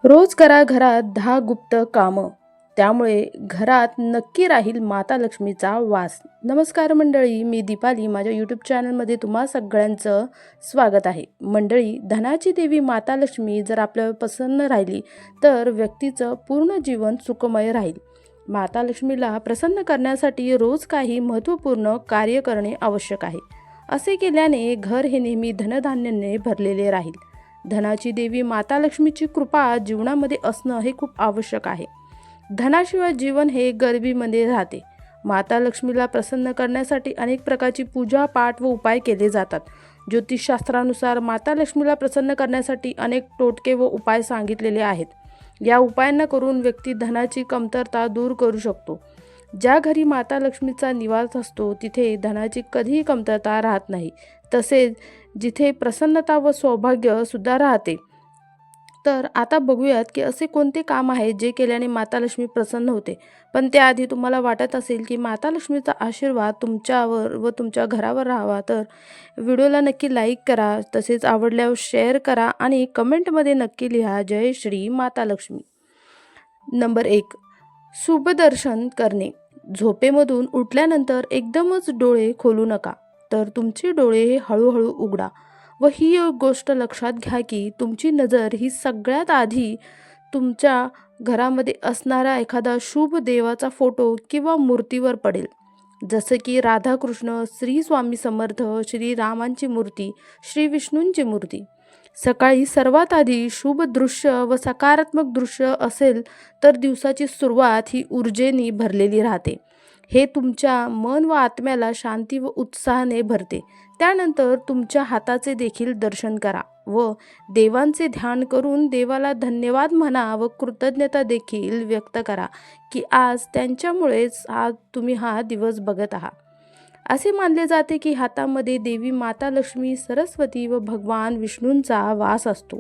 रोज करा घरात 10 गुप्त कामं. त्यामुळे घरात नक्की राहील माता लक्ष्मीचा वास. नमस्कार मंडळी, मी दीपाली. माझ्या यूट्यूब चॅनलमध्ये तुम्हा सगळ्यांचं स्वागत आहे. मंडळी, धनाची देवी माता लक्ष्मी जर आपल्यावर प्रसन्न राहिली तर व्यक्तीचं पूर्ण जीवन सुखमय राहील. माता लक्ष्मीला प्रसन्न करण्यासाठी रोज काही महत्त्वपूर्ण कार्य करणे आवश्यक आहे. असे केल्याने घर हे नेहमी धनधान्याने भरलेले राहील. धनाची देवी माता लक्ष्मीची कृपा जीवनामध्ये असणं हे खूप आवश्यक आहे. धनाशिवाय जीवन हे गरिबीमध्ये राहते. माता लक्ष्मीला प्रसन्न करण्यासाठी अनेक प्रकारची पूजा पाठ व उपाय केले जातात. ज्योतिषशास्त्रानुसार माता लक्ष्मीला प्रसन्न करण्यासाठी अनेक टोटके व उपाय सांगितलेले आहेत. या उपायांना करून व्यक्ती धनाची कमतरता दूर करू शकतो. ज्या घरी माता लक्ष्मीचा निवास असतो तिथे धनाची कधीही कमतरता राहत नाही. तसेच जिथे प्रसन्नता व सौभाग्य सुद्धा राहते. तर आता बघूयात की असे कोणते काम आहे जे केल्याने माता लक्ष्मी प्रसन्न होते. पण त्याआधी तुम्हाला वाटत असेल की माता लक्ष्मीचा आशीर्वाद तुमच्यावर व तुमच्या घरावर राहावा तर व्हिडिओला नक्की लाईक करा. तसेच आवडल्यावर शेअर करा आणि कमेंटमध्ये नक्की लिहा जय श्री माता लक्ष्मी. नंबर 1, शुभदर्शन करणे. झोपेमधून उठल्यानंतर एकदमच डोळे खोलू नका, तर तुमचे डोळे हे हळूहळू उघडा व ही एक गोष्ट लक्षात घ्या की तुमची नजर ही सगळ्यात आधी तुमच्या घरामध्ये असणारा एखादा शुभ देवाचा फोटो किंवा मूर्तीवर पडेल. जसं की राधाकृष्ण, श्री स्वामी समर्थ, श्री रामांची मूर्ती, श्री विष्णूंची मूर्ती. सकाळी सर्वात आधी शुभ दृश्य व सकारात्मक दृश्य असेल तर दिवसाची सुरुवात ही ऊर्जेने भरलेली राहते. हे तुमच्या मन व आत्म्याला शांती व उत्साहाने भरते. त्यानंतर तुमच्या हाताचे देखील दर्शन करा व देवांचे ध्यान करून देवाला धन्यवाद म्हणा व कृतज्ञता देखील व्यक्त करा की आज त्यांच्यामुळेच तुम्ही हा दिवस बघत आहात. असे मानले जाते की हातामध्ये देवी माता लक्ष्मी, सरस्वती व भगवान विष्णूंचा वास असतो.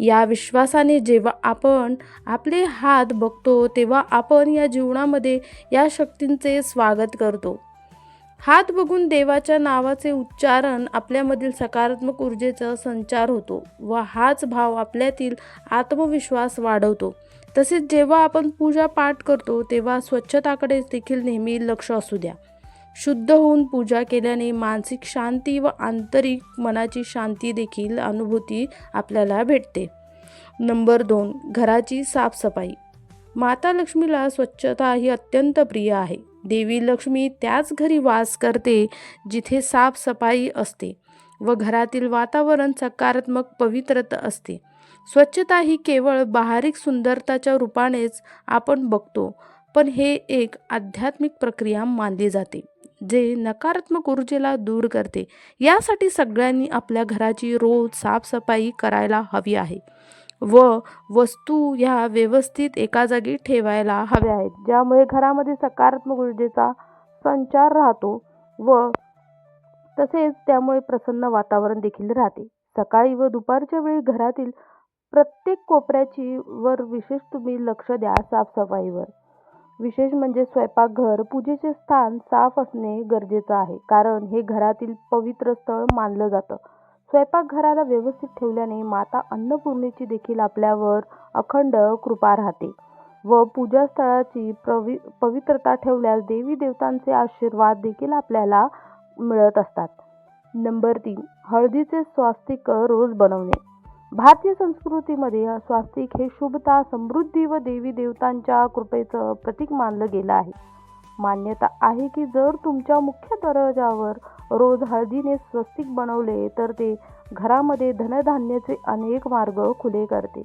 या विश्वासाने जेव्हा आपण आपले हात बघतो तेव्हा आपण या जीवनामध्ये या शक्तींचे स्वागत करतो. हात बघून देवाच्या नावाचे उच्चारण आपल्यामधील सकारात्मक ऊर्जेचा संचार होतो व हाच भाव आपल्यातील आत्मविश्वास वाढवतो. तसेच जेव्हा आपण पूजा पाठ करतो तेव्हा स्वच्छताकडे देखील नेहमी लक्ष असू द्या. शुद्ध होऊन पूजा केल्याने मानसिक शांती व आंतरिक मनाची शांती देखील अनुभूती आपल्याला भेटते. नंबर 2, घराची साफसफाई. माता लक्ष्मीला स्वच्छता ही अत्यंत प्रिय आहे. देवी लक्ष्मी त्याच घरी वास करते जिथे साफसफाई असते व घरातील वातावरण सकारात्मक पवित्रता असते. स्वच्छता ही केवळ बाहरिक सुंदरताच्या रूपानेच आपण बघतो, पण हे एक आध्यात्मिक प्रक्रिया मानली जाते जे नकारात्मक ऊर्जेला दूर करते. यासाठी सगळ्यांनी आपल्या घराची रोज साफसफाई करायला हवी आहे व वस्तू ह्या व्यवस्थित एका जागी ठेवायला हव्या आहेत, ज्यामुळे घरामध्ये सकारात्मक ऊर्जेचा संचार राहतो व तसेच त्यामुळे प्रसन्न वातावरण देखील राहते. सकाळी व दुपारच्या वेळी घरातील प्रत्येक कोपऱ्याची वर विशेष तुम्ही लक्ष द्या. साफसफाईवर विशेष म्हणजे स्वयंपाकघर, पूजेचे स्थान साफ असणे गरजेचं आहे, कारण हे घरातील पवित्र स्थळ मानलं जातं. स्वयंपाकघराला व्यवस्थित ठेवल्याने माता अन्नपूर्णेची देखील आपल्यावर अखंड कृपा राहते व पूजास्थळाची पवित्रता ठेवल्यास देवी देवतांचे आशीर्वाद देखील आपल्याला मिळत असतात. नंबर 3, हळदीचे स्वास्तिक रोज बनवणे. भारतीय संस्कृतीमध्ये स्वास्तिक हे शुभता, समृद्धी व देवी देवतांच्या कृपेचं प्रतीक मानलं गेलं आहे. मान्यता आहे की जर तुमच्या मुख्य दरवाजावर रोज हळदीने स्वस्तिक बनवले तर ते घरामध्ये धनधान्याचे अनेक मार्ग खुले करते.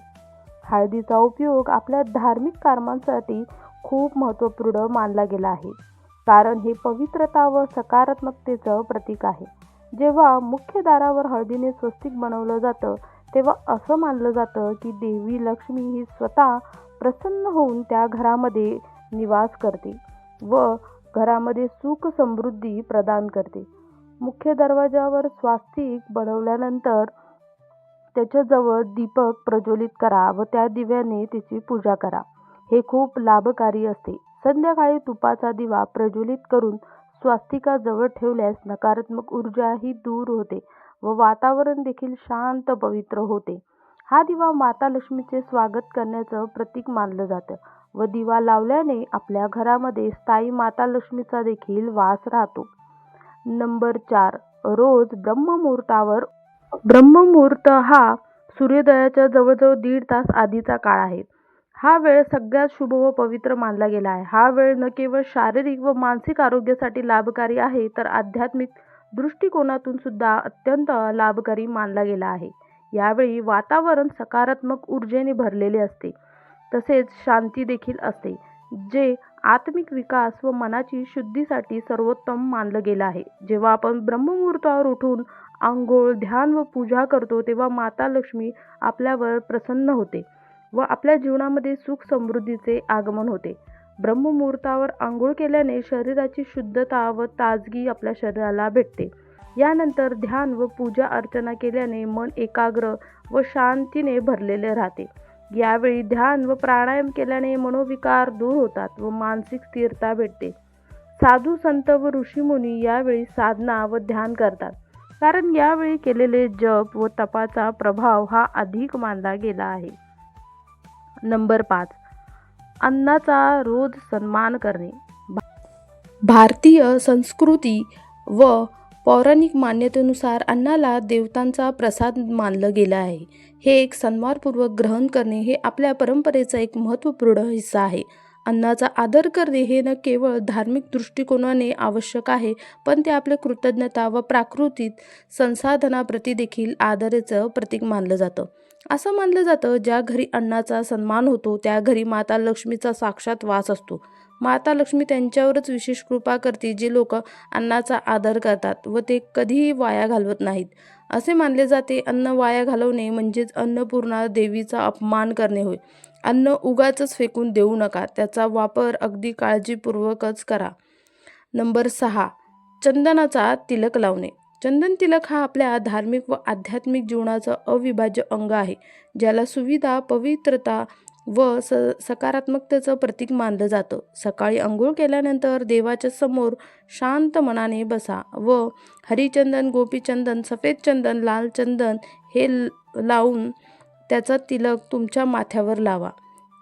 हळदीचा उपयोग आपल्या धार्मिक कर्मांसाठी खूप महत्त्वपूर्ण मानला गेला आहे, कारण हे पवित्रता व सकारात्मकतेचं प्रतीक आहे. जेव्हा मुख्य दारावर हळदीने स्वस्तिक बनवलं जातं तेव्हा असं मानलं जातं की देवी लक्ष्मी ही स्वतः प्रसन्न होऊन त्या घरामध्ये निवास करते व घरामध्ये सुख समृद्धी प्रदान करते. मुख्य दरवाजावर स्वास्तिक बनवल्यानंतर त्याच्याजवळ दीपक प्रज्वलित करा व त्या दिव्याने तिची पूजा करा. हे खूप लाभकारी असते. संध्याकाळी तुपाचा दिवा प्रज्वलित करून स्वास्तिकाजवळ ठेवल्यास नकारात्मक ऊर्जा ही दूर होते व वातावरण देखील शांत पवित्र होते. हा दिवा माता लक्ष्मीचे स्वागत करण्याचं प्रतीक मानलं जातं व दिवा लावल्याने आपल्या घरामध्ये स्थायी माता लक्ष्मीचा देखील वास राहतो. नंबर 4, रोज ब्रह्ममुहूर्त हा सूर्योदयाच्या जवळजवळ 1.5 तास आधीचा काळ आहे. हा वेळ सगळ्यात शुभ व पवित्र मानला गेला आहे. हा वेळ न केवळ शारीरिक व मानसिक आरोग्यासाठी लाभकारी आहे, तर आध्यात्मिक दृष्टिकोनातून सुद्धा अत्यंत लाभकारी मानला गेला आहे. यावेळी वातावरण सकारात्मक ऊर्जेने भरलेले असते, तसेच शांती देखील असते, जे आत्मिक विकास व मनाची शुद्धीसाठी सर्वोत्तम मानलं गेलं आहे. जेव्हा आपण ब्रह्ममुहूर्तावर उठून अंघोळ, ध्यान व पूजा करतो, तेव्हा माता लक्ष्मी आपल्यावर प्रसन्न होते व आपल्या जीवनामध्ये सुख समृद्धीचे आगमन होते. ब्रह्ममुहूर्तावर अंघोळ केल्याने शरीराची शुद्धता व ताजगी आपल्या शरीराला भेटते. यानंतर ध्यान व पूजा अर्चना केल्याने मन एकाग्र व शांतीने भरलेले राहते. यावेळी ध्यान व प्राणायाम केल्याने मनोविकार दूर होतात व मानसिक स्थिरता भेटते. साधू संत व ऋषीमुनी यावेळी साधना व ध्यान करतात, कारण यावेळी केलेले जप व तपाचा प्रभाव हा अधिक मानला गेला आहे. नंबर 5, अन्नाचा रोज सन्मान करणे. भारतीय संस्कृती व पौराणिक मान्यतेनुसार अन्नाला देवतांचा प्रसाद मानलं गेलं आहे. हे एक सन्मानपूर्वक ग्रहण करणे हे आपल्या परंपरेचा एक महत्त्वपूर्ण हिस्सा आहे. अन्नाचा आदर करणे हे न केवळ धार्मिक दृष्टिकोनाने आवश्यक आहे, पण ते आपल्या कृतज्ञता व प्राकृतिक संसाधनाप्रती देखील आदरेचं प्रतीक मानलं जातं. असं मानलं जातं, ज्या घरी अन्नाचा सन्मान होतो त्या घरी माता लक्ष्मीचा साक्षात वास असतो. माता लक्ष्मी त्यांच्यावरच विशेष कृपा करते जे लोक अन्नाचा आदर करतात व ते कधीही वाया घालवत नाहीत. असे मानले जाते, अन्न वाया घालवणे म्हणजेच अन्नपूर्णा देवीचा अपमान करणे होय. अन्न उगाचच फेकून देऊ नका, त्याचा वापर अगदी काळजीपूर्वकच करा. नंबर 6, चंदनाचा तिलक लावणे. चंदन तिलक हा आपल्या धार्मिक व आध्यात्मिक जीवनाचं अविभाज्य अंग आहे, ज्याला सुविधा, पवित्रता व सकारात्मकतेचं प्रतीक मानलं जातं. सकाळी अंघोळ केल्यानंतर देवाच्या समोर शांत मनाने बसा व हरिचंदन, गोपीचंदन, सफेद चंदन, लाल चंदन हे लावून त्याचा तिलक तुमच्या माथ्यावर लावा.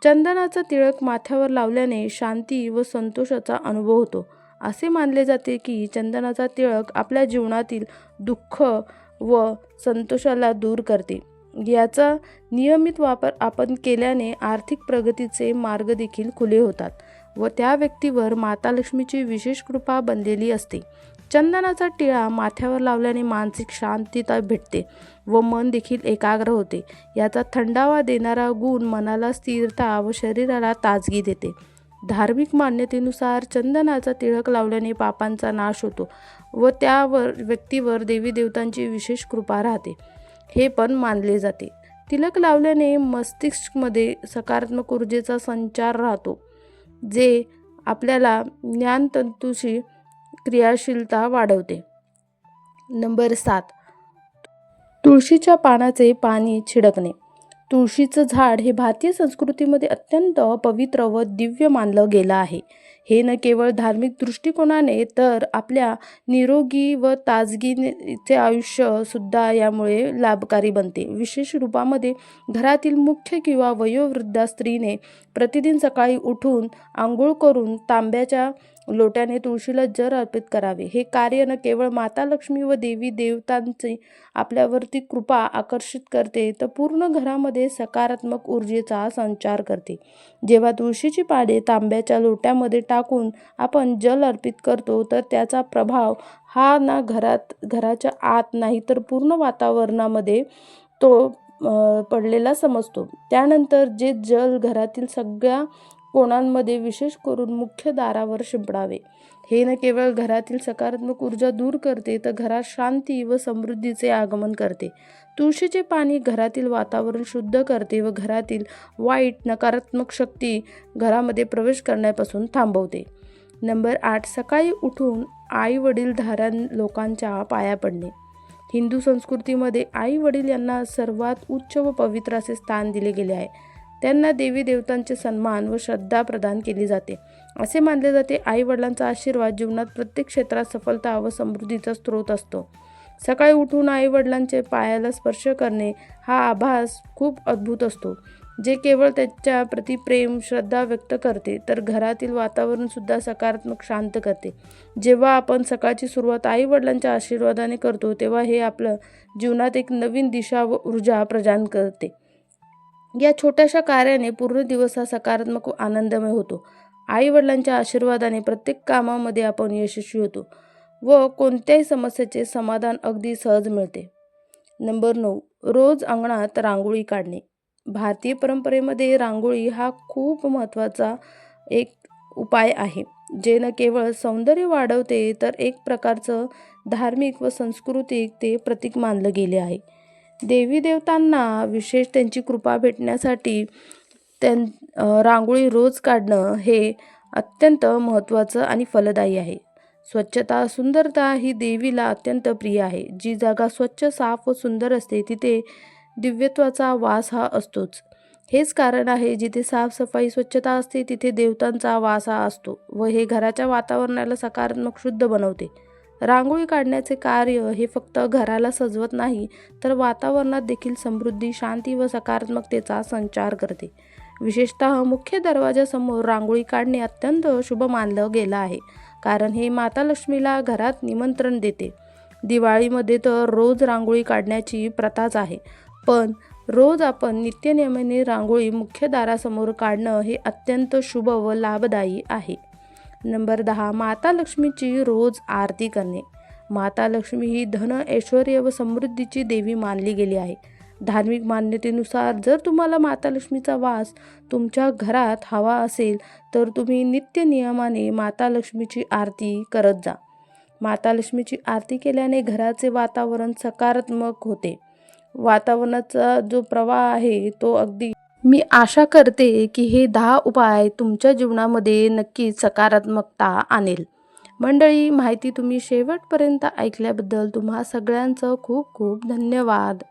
चंदनाचा तिलक माथ्यावर लावल्याने शांती व संतोषाचा अनुभव होतो. असे मानले जाते की चंदनाचा तिलक आपल्या जीवनातील दुःख व संतोषाला दूर करते. याचा नियमित वापर आपण केल्याने आर्थिक प्रगतीचे मार्ग देखील खुले होतात व त्या व्यक्तीवर माता लक्ष्मीची विशेष कृपा बनलेली असते. चंदनाचा टिळा माथ्यावर लावल्याने मानसिक शांतता भेटते व मन देखील एकाग्र होते. याचा थंडावा देणारा गुण मनाला स्थिरता व शरीराला ताजगी देते. धार्मिक मान्यतेनुसार चंदनाचा तिलक लावल्याने पापांचा नाश होतो व त्यावर व्यक्तीवर देवी देवतांची विशेष कृपा राहते, हे पण मानले जाते. तिलक लावल्याने मस्तिष्कमध्ये सकारात्मक ऊर्जेचा संचार राहतो, जे आपल्याला ज्ञानतंतूची क्रियाशीलता वाढवते. नंबर 7, तुळशीच्या पानाचे पाणी छिडकणे. तुळशीचं झाड हे भारतीय संस्कृतीमध्ये अत्यंत पवित्र व दिव्य मानलं गेलं आहे. हे न केवळ धार्मिक दृष्टिकोनाने तर आपल्या निरोगी व ताजगीचे आयुष्य सुद्धा यामुळे लाभकारी बनते. विशेष रूपामध्ये घरातील मुख्य किंवा वयोवृद्ध स्त्रीने प्रतिदिन सकाळी उठून आंघोळ करून तांब्याच्या लोट्याने तुळशीला जल अर्पित करावे. हे कार्य न केवळ माता लक्ष्मी व देवी देवतांची आपल्यावरती कृपा आकर्षित करते, तर पूर्ण घरामध्ये सकारात्मक ऊर्जेचा संचार करते. जेव्हा तुळशीची पाने तांब्याच्या लोट्यामध्ये टाकून आपण जल अर्पित करतो, तर त्याचा प्रभाव हा ना घराच्या आत नाही तर पूर्ण वातावरणामध्ये तो पडलेला समजतो. त्यानंतर जे जल घरातील सगळ्या कोणांमध्ये, विशेष करून मुख्य दारावर शिंपडावे. हे न केवळ घरातील सकारात्मक ऊर्जा दूर करते, तर घरात शांती व समृद्धीचे आगमन करते. तुळशीचे पाणी घरातील वातावरण शुद्ध करते व घरातील वाईट नकारात्मक शक्ती घरामध्ये प्रवेश करण्यापासून थांबवते. नंबर 8, सकाळी उठून आई वडीलधाऱ्या लोकांच्या पाया पडणे. हिंदू संस्कृतीमध्ये आई वडील यांना सर्वात उच्च व पवित्र असे स्थान दिले गेले आहे. त्यांना देवी देवतांचे सन्मान व श्रद्धा प्रदान केली जाते. असे मानले जाते, आई वडिलांचा आशीर्वाद जीवनात प्रत्येक क्षेत्रात सफलता व समृद्धीचा स्रोत असतो. सकाळी उठून आईवडिलांचे पायाला स्पर्श करणे हा आभास खूप अद्भुत असतो, जे केवळ त्याच्या प्रति प्रेम, श्रद्धा व्यक्त करते, तर घरातील वातावरणसुद्धा सकारात्मक शांत करते. जेव्हा आपण सकाळची सुरुवात आईवडिलांच्या आशीर्वादाने करतो, तेव्हा हे आपलं जीवनात एक नवीन दिशा व ऊर्जा प्रदान करते. या छोट्याशा कार्याने पूर्ण दिवस हा सकारात्मक व आनंदमय होतो. आई-वडिलांच्या आशीर्वादाने प्रत्येक कामामध्ये आपण यशस्वी होतो व कोणत्याही समस्येचे समाधान अगदी सहज मिळते. नंबर 9. रोज अंगणात रांगोळी काढणे. भारतीय परंपरेमध्ये रांगोळी हा खूप महत्त्वाचा एक उपाय आहे, जे न केवळ सौंदर्य वाढवते, तर एक प्रकारचं धार्मिक व सांस्कृतिक ते प्रतीक मानलं गेले आहे. देवी देवतांना विशेष त्यांची कृपा भेटण्यासाठी रांगोळी रोज काढणं हे अत्यंत महत्त्वाचं आणि फलदायी आहे. स्वच्छता, सुंदरता ही देवीला अत्यंत प्रिय आहे. जी जागा स्वच्छ, साफ व सुंदर असते, तिथे दिव्यत्वाचा वास हा असतोच. हेच कारण आहे, जिथे साफसफाई, स्वच्छता असते, तिथे देवतांचा वास हा असतो व हे घराच्या वातावरणाला सकारात्मक, शुद्ध बनवते. रांगोळी काढण्याचे कार्य हे फक्त घराला सजवत नाही, तर वातावरणात देखील समृद्धी, शांती व सकारात्मकतेचा संचार करते. विशेषतः मुख्य दरवाजासमोर रांगोळी काढणे अत्यंत शुभ मानलं गेलं आहे, कारण हे माता लक्ष्मीला घरात निमंत्रण देते. दिवाळीमध्ये तर रोज रांगोळी काढण्याची प्रथाच आहे, पण रोज आपण नित्यनेमाने रांगोळी मुख्य दारासमोर काढणं हे अत्यंत शुभ व लाभदायी आहे. नंबर 10. माता लक्ष्मीची रोज आरती करणे. माता लक्ष्मी ही धन, ऐश्वर्य व समृद्धीची देवी मानली गेली आहे. धार्मिक मान्यतेनुसार जर तुम्हाला माता लक्ष्मीचा वास तुमच्या घरात हवा असेल, तर तुम्ही नित्य नियमाने माता लक्ष्मीची आरती करत जा. माता लक्ष्मीची आरती केल्याने घराचे वातावरण सकारात्मक होते. वातावरणाचा जो प्रवाह आहे तो अगदी मी आशा करते की हे 10 उपाय तुमच्या जीवनामध्ये नक्कीच सकारात्मकता आणेल. मंडळी, माहिती तुम्ही शेवटपर्यंत ऐकल्याबद्दल तुम्हा सगळ्यांचं खूप खूप धन्यवाद.